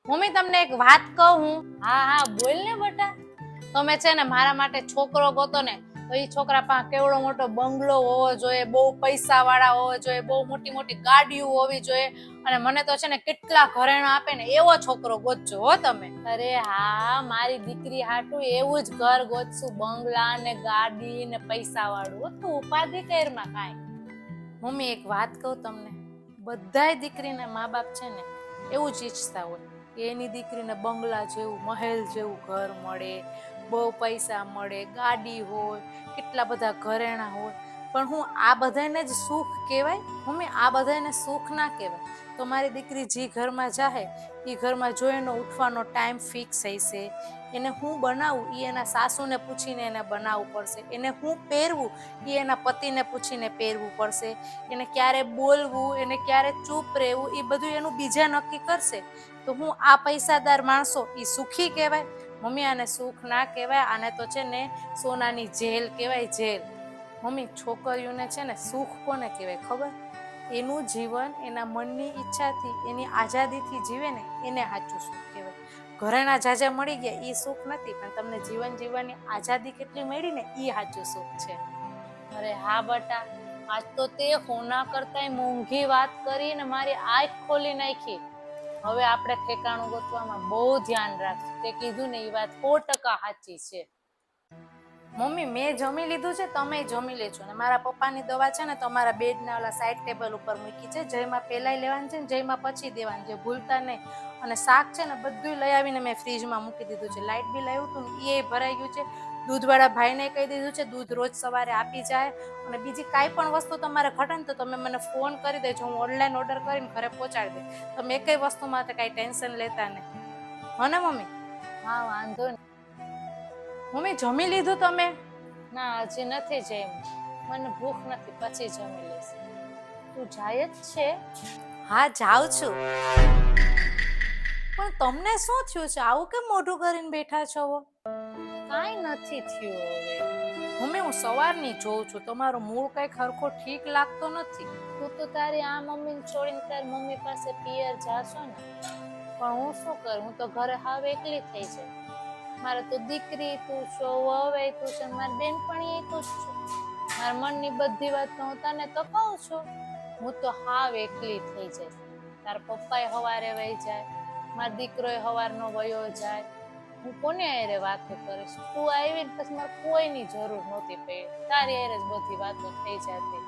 Mummy તમને એક વાત કહું હું. હા બોલ ને બેટા. તમે છે ને મારા માટે છોકરો ગોતો ને તો એ છોકરા પાસે કેવડો મોટો બંગલો હોવો જોઈએ, બહુ પૈસા વાળા હોવો જોઈએ, બહુ મોટી મોટી ગાડીઓ હોવી જોઈએ, અને મને તો છે ને કેટલા ઘરેણા આપે ને એવો છોકરો ગોતજો હો તમે. અરે હા, મારી દીકરી હાટું એવું જ ઘર ગોતશું, બંગલા ને ગાડી ને પૈસા વાળું. તું ઉપાધિ કરમાં કાંઈ. મમ્મી એક વાત કહું તમને, બધાય દીકરીને મા બાપ છે ને એવું જ ઈચ્છતા હોય કે એની દીકરીને બંગલા જેવું, મહેલ જેવું ઘર મળે, બહુ પૈસા મળે, ગાડી હોય, કેટલા બધા ઘરેણા હોય. પણ હું આ બધાને જ સુખ કહેવાય? મમ્મી આ બધાને સુખ ના કહેવાય. તો મારી દીકરી જે ઘરમાં જાહે એ ઘરમાં જો એનો ઉઠવાનો ટાઈમ ફિક્સ હશે, એને હું બનાવું એ એના સાસુને પૂછીને એને બનાવવું પડશે, એને હું પહેરવું એ એના પતિને પૂછીને પહેરવું પડશે, એને ક્યારે બોલવું, એને ક્યારે ચૂપ રહેવું એ બધું એનું બીજા નક્કી કરશે. તો હું આ પૈસાદાર માણસો એ સુખી કહેવાય? મમ્મી આને સુખ ના કહેવાય, આને તો છે ને સોનાની જેલ કહેવાય, જેલ. મમ્મી છોકરીઓને છે ને સુખ કોને કહેવાય ખબર? એનું જીવન એના મનની ઈચ્છાથી, એની આઝાદીથી જીવે ને એને સાચું સુખ કહેવાય. ઘરેણા જાજા મળી ગયા એ સુખ નથી, પણ તમને જીવન જીવવાની આઝાદી કેટલી મળી ને એ સાચું સુખ છે. અરે હા બટા, આજ તો તે હોના કરતા મોંઘી વાત કરી ને મારી આંખ ખોલી નાખી. હવે આપણે ઠેકાણું ગોતવામાં બહુ ધ્યાન રાખશું. તે કીધું ને એ વાત 100% સાચી છે. મમ્મી મેં જમી લીધું છે, તમે જમી લેજો ને. મારા પપ્પાની દવા છે ને તો અમારા બેડના ઓલા સાઈડ ટેબલ ઉપર મૂકી છે, જયમાં પહેલાય લેવાની છે ને જયમાં પછી દેવાની છે, ભૂલતા નહીં. અને શાક છે ને બધું લઈ આવીને મેં ફ્રીજમાં મૂકી દીધું છે. લાઇટ બિલ આવ્યું હતું ને એ ભરાઈ ગયું છે. દૂધવાળા ભાઈને કહી દીધું છે દૂધ રોજ સવારે આપી જાય. અને બીજી કાંઈ પણ વસ્તુ તમારે ઘટે ને તો તમે મને ફોન કરી દેજો, હું ઓનલાઈન ઓર્ડર કરીને ઘરે પહોંચાડી દે. તમે એકય વસ્તુ માટે કાંઈ ટેન્શન લેતા નહીં, હો ને મમ્મી? હા વાંધો નહીં. મમ્મી જમી લીધું તમે? ના હજી નથી જમ્યું, મને ભૂખ નથી, પછી જમી લઈશ. તું જાય જ છે? હા જાઉં છું. પણ તમને શું થયું છે? આવું કેમ મોઢું કરીને બેઠા છો? કાંઈ નથી થયું હવે. મમ્મી હું સવારની જોઉં છું, તમારો મૂળ કઈ ખરખો ઠીક લાગતો નથી. તું તો તારી આ મમ્મીને છોડીને તારી મમ્મી પાસે પિયર જાશો ને. પણ હું શું કરું, હું તો ઘરે હાવ એકલી થઈ જાય. મારે તો દીકરી તું છો, વહુ તું છે, મારી બેનપણી તું જ છો. મારા મનની બધી વાત તો હું તને તો કહું છું. હું તો હાવ એકલી થઈ જાય. તારા પપ્પાએ હવારે વહી જાય, મારો દીકરોય હવારનો વયો જાય. હું કોને હારે વાતો કરીશ? તું આવી ને પછી મારે કોઈની જરૂર નહોતી પડી, તારી હારે જ બધી વાતો થઈ જતી.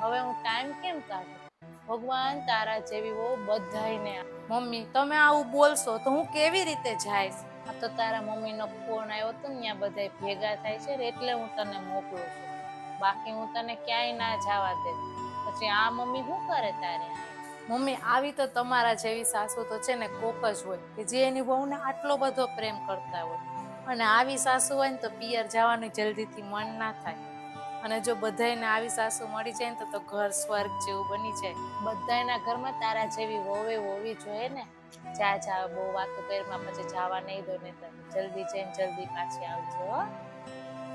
હવે હું ટાઈમ કેમ કાઢું? ભગવાન તારા જેવી વહુ બધાયને. મમ્મી તમે આવું બોલશો તો હું કેવી રીતે જઈશ? આ તો તારા મમ્મીનો ફોન આવ્યો હતો ને, ત્યાં બધા ભેગા થાય છે એટલે હું તને મોકલું છું. બાકી હું તને ક્યાંય ના જવા દે. પછી આ મમ્મી શું કરે તારે? મમ્મી આવી તો તમારા જેવી સાસુ તો છે ને કોક જ હોય કે જે એની વહુને આટલો બધો પ્રેમ કરતા હોય. અને આવી સાસુ હોય ને તો પિયર જવાનું જલ્દીથી મન ના થાય. અને જો બધાયને આવી સાસુ મળી જાય ને તો ઘર સ્વર્ગ જેવું બની જાય. બધાયના ઘરમાં તારા જેવી વહુ હોવી જોઈએ ને. જા બહુ વાતો કરીમાં પછી જવા નહીં દો ને, જલ્દી જઈને જલ્દી પાછી આવજો.